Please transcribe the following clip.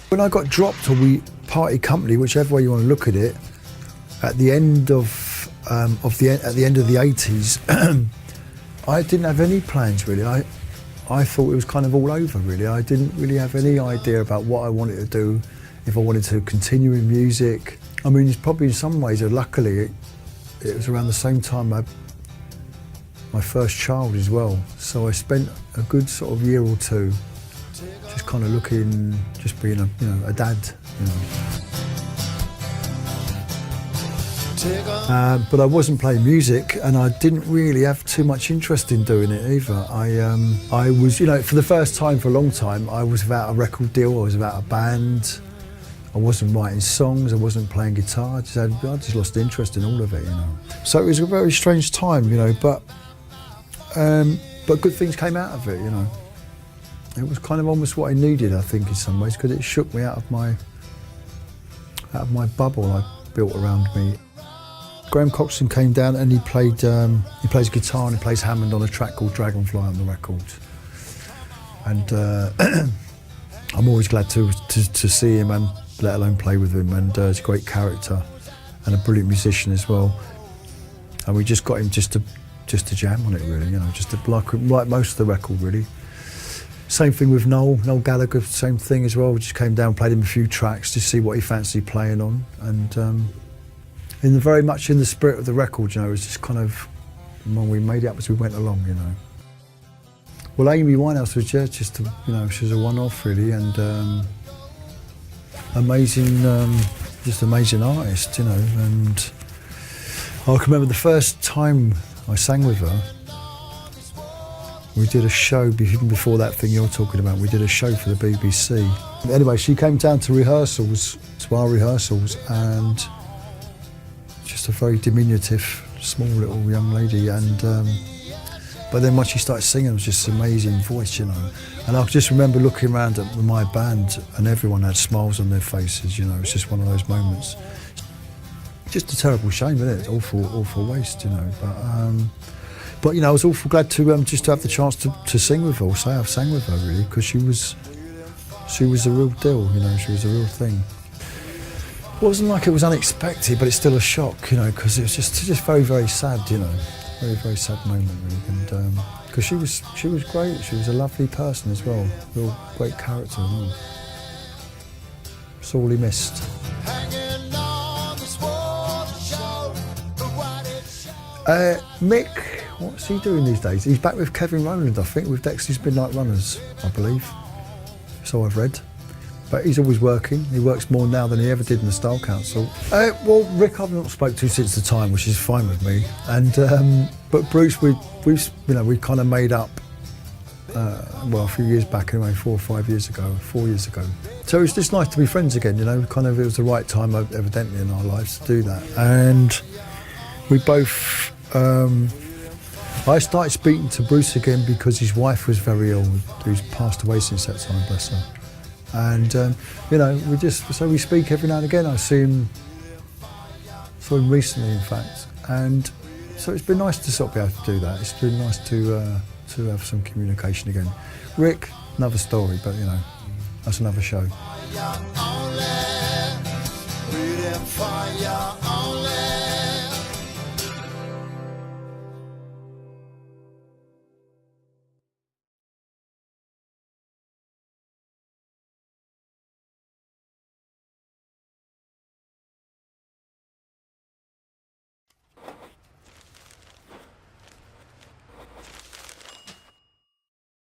When I got dropped, or we party company, whichever way you want to look at it, at the end of the end of the 80s, I didn't have any plans really. I thought it was kind of all over really. I didn't really have any idea about what I wanted to do, if I wanted to continue in music. I mean, it's probably in some ways, luckily, it was around the same time my first child as well. So I spent a good sort of year or two just kind of looking, just being a dad, But I wasn't playing music, and I didn't really have too much interest in doing it either. I was, for the first time for a long time, I was without a record deal, I was without a band, I wasn't writing songs, I wasn't playing guitar, I just lost interest in all of it, So it was a very strange time, but good things came out of it, It was kind of almost what I needed, I think, in some ways, because it shook me out of my bubble I built around me. Graham Coxon came down and he plays guitar and he plays Hammond on a track called Dragonfly on the record. And I'm always glad to see him and let alone play with him, and he's a great character and a brilliant musician as well. And we just got him just to jam on it really, just to like most of the record really. Same thing with Noel Gallagher, same thing as well. We just came down, played him a few tracks to see what he fancied playing on, and very much in the spirit of the record, it was just kind of, we made it up as we went along, Well, Amy Winehouse was just she was a one-off really, and amazing artist, and I can remember the first time I sang with her. We did a show, even before that thing you're talking about, we did a show for the BBC. Anyway, she came down to our rehearsals, and just a very diminutive, small little young lady, and but then once she started singing, it was just an amazing voice, And I just remember looking around at my band, and everyone had smiles on their faces, It's just one of those moments. Just a terrible shame, isn't it? Awful waste, But I was awful glad to just to have the chance to sing with her, or say I've sang with her really, because she was a real deal, she was a real thing. It wasn't like it was unexpected, but it's still a shock, because it was just very, very sad, very, very sad moment really, and because she was great, she was a lovely person as well, real great character. Sorely missed. Mick, what's he doing these days? He's back with Kevin Rowland, I think, with Dexter's Midnight Runners, I believe. So I've read. But he's always working. He works more now than he ever did in the Style Council. Well, Rick I've not spoke to since the time, which is fine with me. And but Bruce, we kind of made up. A few years back anyway, 4 years ago. So it's just nice to be friends again. Kind of it was the right time, evidently, in our lives to do that. And we both. I started speaking to Bruce again because his wife was very ill, who's passed away since that time, bless her. And we speak every now and again. I saw him recently, in fact, and so it's been nice to sort of be able to do that. It's been nice to have some communication again. Rick, another story, but that's another show.